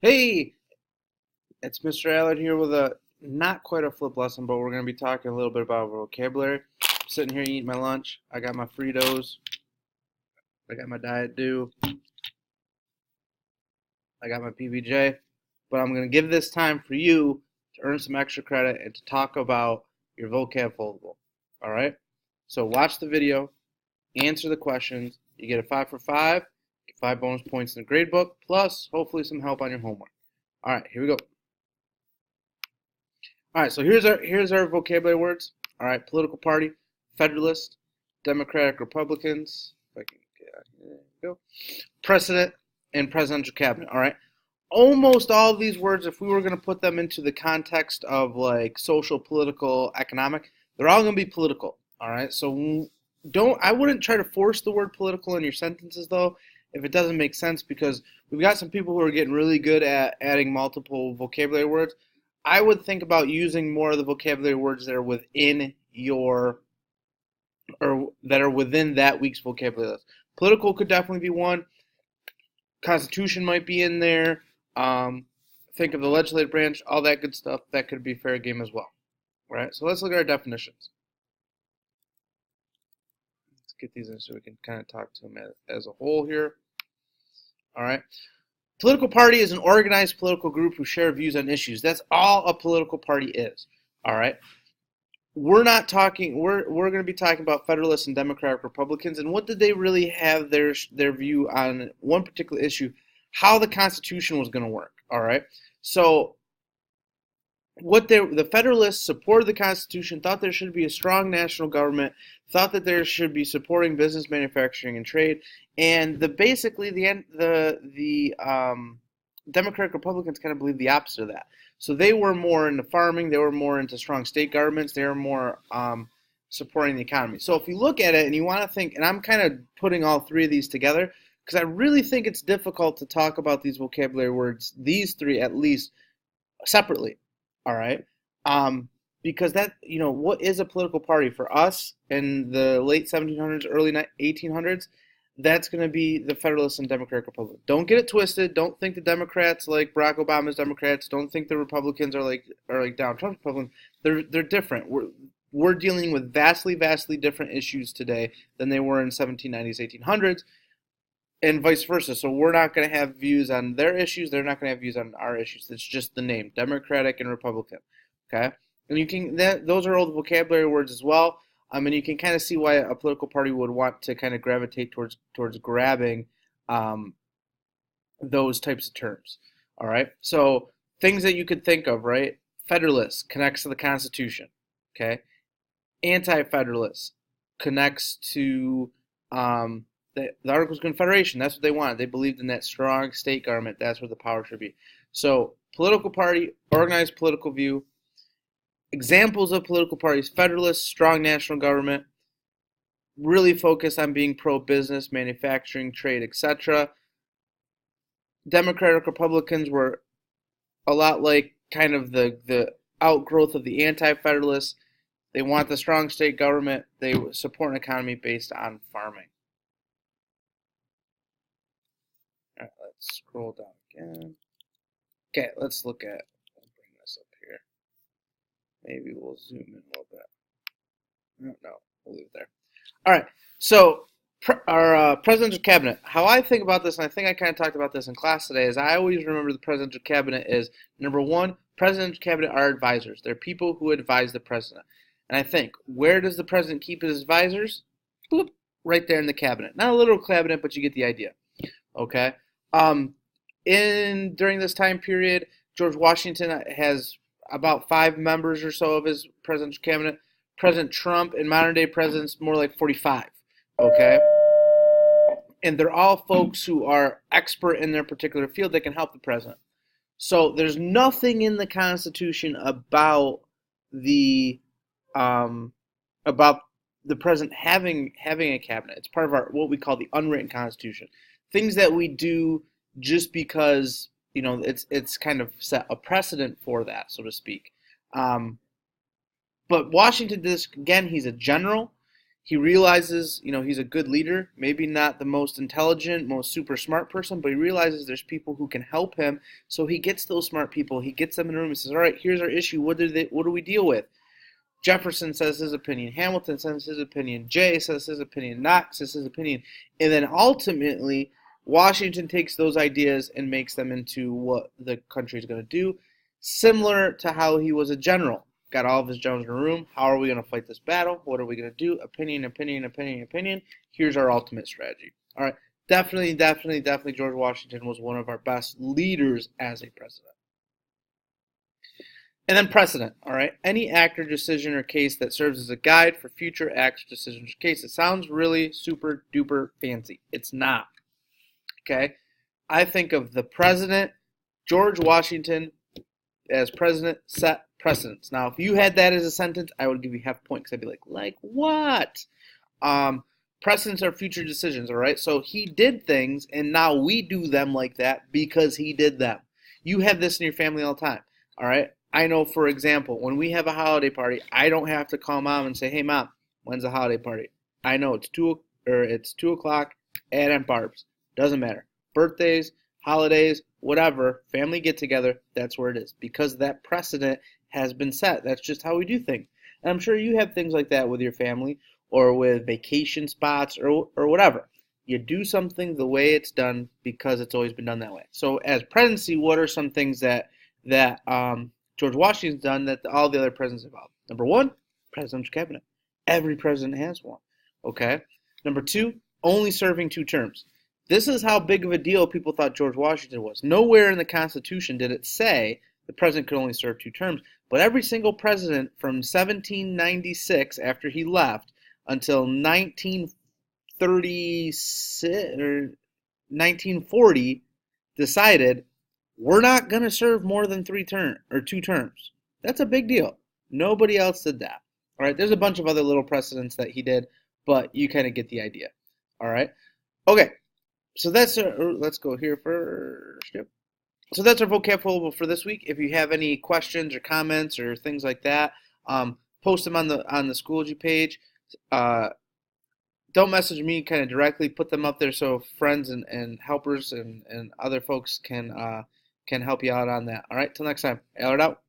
Hey, it's Mr. Allard here with a not quite a flip lesson, but we're going to be talking a little bit about vocabulary. I'm sitting here eating my lunch. I got my Fritos. I got my Diet Dew. I got my PBJ. But I'm going to give this time for you to earn some extra credit and to talk about your vocab foldable. All right? So watch the video, answer the questions. You get a 5 for 5, get 5 bonus points in the grade book, plus hopefully some help on your homework. All right, here we go. All right, so here's our vocabulary words. All right, political party, Federalist, Democratic Republicans. If I can get out here, there we go. President and presidential cabinet. All right, almost all of these words, if we were going to put them into the context of like social, political, economic, they're all going to be political. All right, so I wouldn't try to force the word political in your sentences though, if it doesn't make sense, because we've got some people who are getting really good at adding multiple vocabulary words. I would think about using more of the vocabulary words that are within that are within that week's vocabulary list. Political could definitely be one. Constitution might be in there. Think of the legislative branch, all that good stuff. That could be fair game as well. All right, so let's look at our definitions. Let's get these in so we can kind of talk to them as a whole here. All right. Political party is an organized political group who share views on issues. That's all a political party is. All right. We're not talking. We're going to be talking about Federalists and Democratic Republicans, and what did they really have their view on one particular issue, how the Constitution was going to work. All right. So the Federalists supported the Constitution, thought there should be a strong national government, thought that there should be supporting business, manufacturing, and trade, and the Democratic Republicans kind of believed the opposite of that. So they were more into farming, they were more into strong state governments, they were more supporting the economy. So if you look at it and you want to think, and I'm kind of putting all three of these together, because I really think it's difficult to talk about these vocabulary words, these three at least, separately. All right, because what is a political party for us in the late 1700s, early 1800s? That's going to be the Federalists and Democratic Republicans. Don't get it twisted. Don't think the Democrats like Barack Obama's Democrats. Don't think the Republicans are like Donald Trump's Republicans. They're different. We're dealing with vastly different issues today than they were in 1790s, 1800s. And vice versa. So we're not going to have views on their issues. They're not going to have views on our issues. It's just the name, Democratic and Republican. Okay, and those are old vocabulary words as well. And you can kind of see why a political party would want to kind of gravitate towards grabbing those types of terms. All right. So things that you could think of, right? Federalist connects to the Constitution. Okay. Anti-Federalist connects to the Articles of Confederation. That's what they wanted. They believed in that strong state government. That's where the power should be. So, political party, organized political view. Examples of political parties: Federalists, strong national government, really focused on being pro-business, manufacturing, trade, etc. Democratic Republicans were a lot like kind of the outgrowth of the anti-Federalists. They want the strong state government. They support an economy based on farming. All right, let's scroll down again. Okay, let's look at, I'll bring this up here. Maybe we'll zoom in a little bit. No, we'll leave it there. All right, so our presidential cabinet. How I think about this, and I think I kind of talked about this in class today, is I always remember the presidential cabinet is, number one, presidential cabinet are advisors. They're people who advise the president. And I think, where does the president keep his advisors? Bloop, right there in the cabinet. Not a literal cabinet, but you get the idea. Okay. During this time period, George Washington has about 5 members or so of his presidential cabinet. President Trump and modern day presidents more like 45. Okay. And they're all folks who are expert in their particular field that can help the president. So there's nothing in the Constitution about the president having a cabinet. It's part of what we call the unwritten Constitution. Things that we do just because it's kind of set a precedent for that, so to speak. But Washington did this again. He's a general. He realizes, he's a good leader, maybe not the most intelligent, most super smart person, but he realizes there's people who can help him. So he gets those smart people, he gets them in a room and says, all right, here's our issue. What do we deal with? Jefferson says his opinion, Hamilton says his opinion, Jay says his opinion, Knox says his opinion, and then ultimately Washington takes those ideas and makes them into what the country is going to do, similar to how he was a general. Got all of his generals in a room. How are we going to fight this battle? What are we going to do? Opinion, opinion, opinion, opinion. Here's our ultimate strategy. All right, definitely George Washington was one of our best leaders as a president. And then precedent, all right? Any act or decision or case that serves as a guide for future acts, decisions, or cases. It sounds really super duper fancy. It's not, okay? I think of the president, George Washington, as president, set precedents. Now, if you had that as a sentence, I would give you half a point because I'd be like what? Precedents are future decisions, all right? So he did things, and now we do them like that because he did them. You have this in your family all the time, all right? I know, for example, when we have a holiday party, I don't have to call Mom and say, hey, Mom, when's the holiday party? I know it's 2 o'clock at Aunt Barb's. Doesn't matter. Birthdays, holidays, whatever, family get-together, that's where it is. Because that precedent has been set. That's just how we do things. And I'm sure you have things like that with your family or with vacation spots or whatever. You do something the way it's done because it's always been done that way. So as presidency, what are some things that George Washington's done that all the other presidents have? Number one, presidential cabinet. Every president has one. Okay. Number two, only serving 2 terms. This is how big of a deal people thought George Washington was. Nowhere in the Constitution did it say the president could only serve 2 terms, but every single president from 1796 after he left until 1936 or 1940 decided we're not going to serve more than 2 terms. That's a big deal. Nobody else did that. All right, there's a bunch of other little precedents that he did, but you kind of get the idea. All right. Okay. So that's let's go here first. Yep. So that's our vocab for this week. If you have any questions or comments or things like that, post them on the Schoology page. Don't message me kind of directly. Put them up there so friends and helpers and other folks can help you out on that. All right. Till next time. Out.